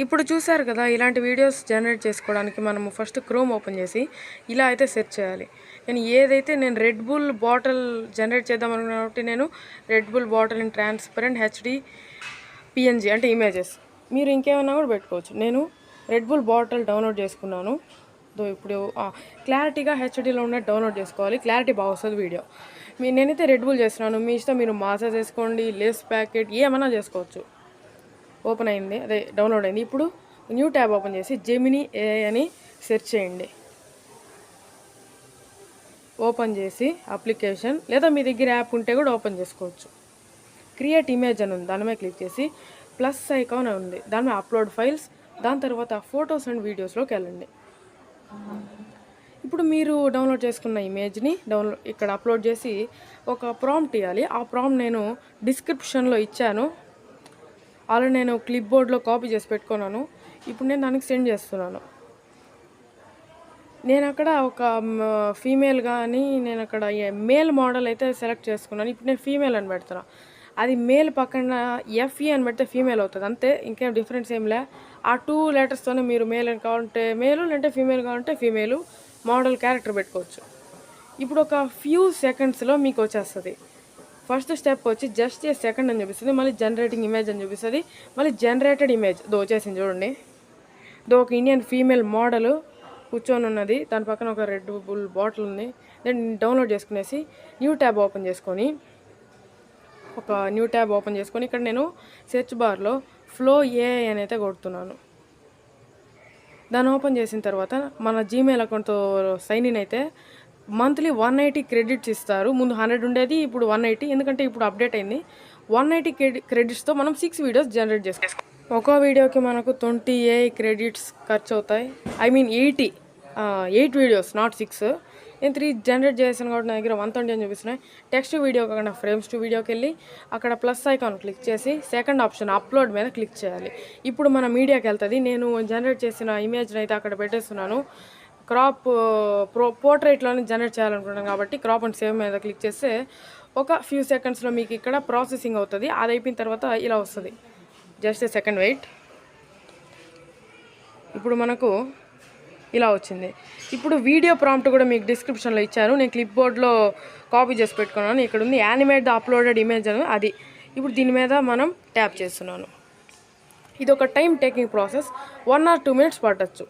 ఇప్పుడు చూసారు కదా, ఇలాంటి వీడియోస్ జనరేట్ చేసుకోవడానికి మనము ఫస్ట్ క్రోమ్ ఓపెన్ చేసి ఇలా అయితే సెర్చ్ చేయాలి. నేను రెడ్ బుల్ బాటిల్ జనరేట్ చేద్దాం అనుకున్నా కాబట్టి నేను red bull bottle in transparent HD PNG అంటే ఇమేజెస్, మీరు ఇంకేమైనా కూడా పెట్టుకోవచ్చు. నేను రెడ్ బుల్ బాటిల్ డౌన్లోడ్ చేసుకున్నాను. ఇప్పుడు క్లారిటీగా హెచ్డీలో ఉన్న డౌన్లోడ్ చేసుకోవాలి, క్లారిటీ బాగా వస్తుంది వీడియో. నేనైతే రెడ్ బుల్ చేస్తున్నాను, మీ ఇష్టం, మీరు మాసా చేసుకోండి, లేస్ ప్యాకెట్ ఏమైనా చేసుకోవచ్చు. ఓపెన్ అయింది, అదే డౌన్లోడ్ అయింది. ఇప్పుడు న్యూ ట్యాబ్ ఓపెన్ చేసి జెమినీ ఏఐ అని సెర్చ్ చేయండి. ఓపెన్ చేసి అప్లికేషన్, లేదా మీ దగ్గర యాప్ ఉంటే కూడా ఓపెన్ చేసుకోవచ్చు. క్రియేట్ ఇమేజ్ అని ఉంది, దాని మీద క్లిక్ చేసి ప్లస్ ఐకాన్ ఉంది, దాని మీద అప్లోడ్ ఫైల్స్, దాని తర్వాత ఫొటోస్ అండ్ వీడియోస్లోకి వెళ్ళండి. ఇప్పుడు మీరు డౌన్లోడ్ చేసుకున్న ఇమేజ్ని ఇక్కడ అప్లోడ్ చేసి ఒక ప్రాంప్ట్ ఇవ్వాలి. ఆ ప్రాంప్ట్ నేను డిస్క్రిప్షన్లో ఇచ్చాను, ఆల్రెడీ నేను క్లిప్ బోర్డ్లో కాపీ చేసి పెట్టుకున్నాను. ఇప్పుడు నేను దానికి సెండ్ చేస్తున్నాను. నేను అక్కడ ఒక ఫీమేల్ కానీ, నేను అక్కడ మేల్ మోడల్ అయితే సెలెక్ట్ చేసుకున్నాను. ఇప్పుడు నేను ఫీమేల్ అని పెడుతున్నాను. అది మేల్ పక్కన ఎఫ్ఈ అని పెడితే ఫీమేల్ అవుతుంది, అంతే, ఇంకేం డిఫరెన్స్ ఏం లే. ఆ 2 లెటర్స్తోనే మీరు మేల్ అని కావాలంటే మేలు, లేదంటే ఫీమేల్ కావాలంటే ఫీమేలు మోడల్ క్యారెక్టర్ పెట్టుకోవచ్చు. ఇప్పుడు ఒక ఫ్యూ సెకండ్స్లో మీకు వచ్చేస్తుంది. ఫస్ట్ స్టెప్ వచ్చి జస్ట్ ఏ సెకండ్ అని చూపిస్తుంది, మళ్ళీ జనరేటింగ్ ఇమేజ్ అని చూపిస్తుంది, మళ్ళీ జనరేటెడ్ ఇమేజ్ వచ్చేసింది చూడండి. ఒక ఇండియన్ ఫీమేల్ మోడల్ కూర్చొని ఉన్నది, దాని పక్కన ఒక రెడ్ బుల్ బాటిల్ ఉంది. దెన్ డౌన్లోడ్ చేసుకునేసి న్యూ ట్యాబ్ ఓపెన్ చేసుకొని ఇక్కడ నేను సెర్చ్ బార్లో ఫ్లో ఏఐ అని అయితే కొడుతున్నాను. దాన్ని ఓపెన్ చేసిన తర్వాత మన జీమెయిల్ అకౌంట్తో సైన్ ఇన్ అయితే మంత్లీ 180 క్రెడిట్స్ ఇస్తారు. ముందు 100 ఉండేది, ఇప్పుడు 180, ఎందుకంటే ఇప్పుడు అప్డేట్ అయింది. 180 క్రెడిట్స్తో మనం 6 వీడియోస్ జనరేట్ చేసుకోవాలి. ఒక్కో వీడియోకి మనకు 28 క్రెడిట్స్ ఖర్చు అవుతాయి. I mean 8 videos, not 6. నేను 3 జనరేట్ చేసాను కాబట్టి నా దగ్గర 120 అని చూపిస్తున్నాయి. టెక్స్ట్ వీడియో కాకుండా ఫ్రేమ్స్ టు వీడియోకి వెళ్ళి అక్కడ ప్లస్ ఐకాన్ క్లిక్ చేసి సెకండ్ ఆప్షన్ అప్లోడ్ మీద క్లిక్ చేయాలి. ఇప్పుడు మన మీడియాకి వెళ్తుంది. నేను జనరేట్ చేసిన ఇమేజ్ని అయితే అక్కడ పెట్టేస్తున్నాను. క్రాప్ పోర్ట్రేట్లోనే జనరేట్ చేయాలనుకుంటున్నాను కాబట్టి క్రాప్ అండ్ సేవ్ మీద క్లిక్ చేస్తే ఒక ఫ్యూ సెకండ్స్లో మీకు ఇక్కడ ప్రాసెసింగ్ అవుతుంది. అది అయిపోయిన తర్వాత ఇలా వస్తుంది. Just a second wait. ఇప్పుడు మనకు ఇలా వచ్చింది. ఇప్పుడు వీడియో ప్రాంప్ట్ కూడా మీకు డిస్క్రిప్షన్లో ఇచ్చాను, నేను క్లిప్ బోర్డ్లో కాపీ చేసి పెట్టుకున్నాను. ఇక్కడ ఉంది యానిమేట్ ద అప్లోడెడ్ ఇమేజ్ అని, అది. ఇప్పుడు దీని మీద మనం ట్యాప్ చేస్తున్నాను. ఇది ఒక time taking process, 1 or 2 minutes పట్టచ్చు.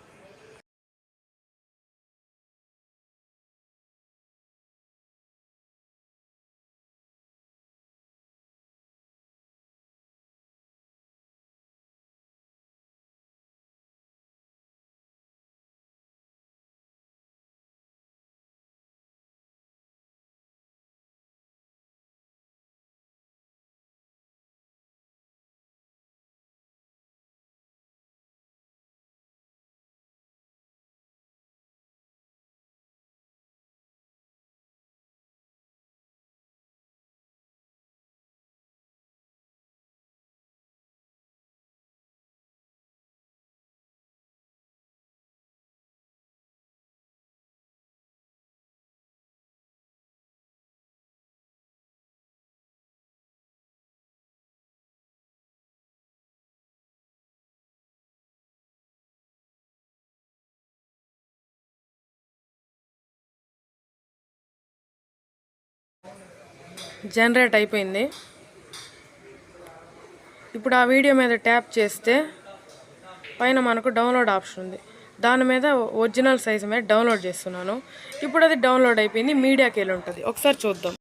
జనరేట్ అయిపోయింది. ఇప్పుడు ఆ వీడియో మీద ట్యాప్ చేస్తే పైన మనకు డౌన్లోడ్ ఆప్షన్ ఉంది, దాని మీద ఒరిజినల్ సైజ్ మీద డౌన్లోడ్ చేస్తున్నాను. ఇప్పుడు అది డౌన్లోడ్ అయిపోయింది, మీడియాకి వెళ్ళి ఉంటుంది. ఒకసారి చూద్దాం.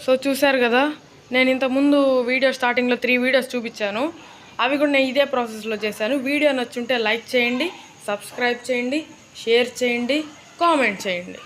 సో చూసారు కదా, నేను ఇంతకుముందు వీడియో స్టార్టింగ్లో 3 వీడియోస్ చూపించాను, అవి కూడా నేను ఇదే ప్రాసెస్లో చేశాను. వీడియో నచ్చుంటే లైక్ చేయండి, సబ్స్క్రైబ్ చేయండి, షేర్ చేయండి, కామెంట్ చేయండి.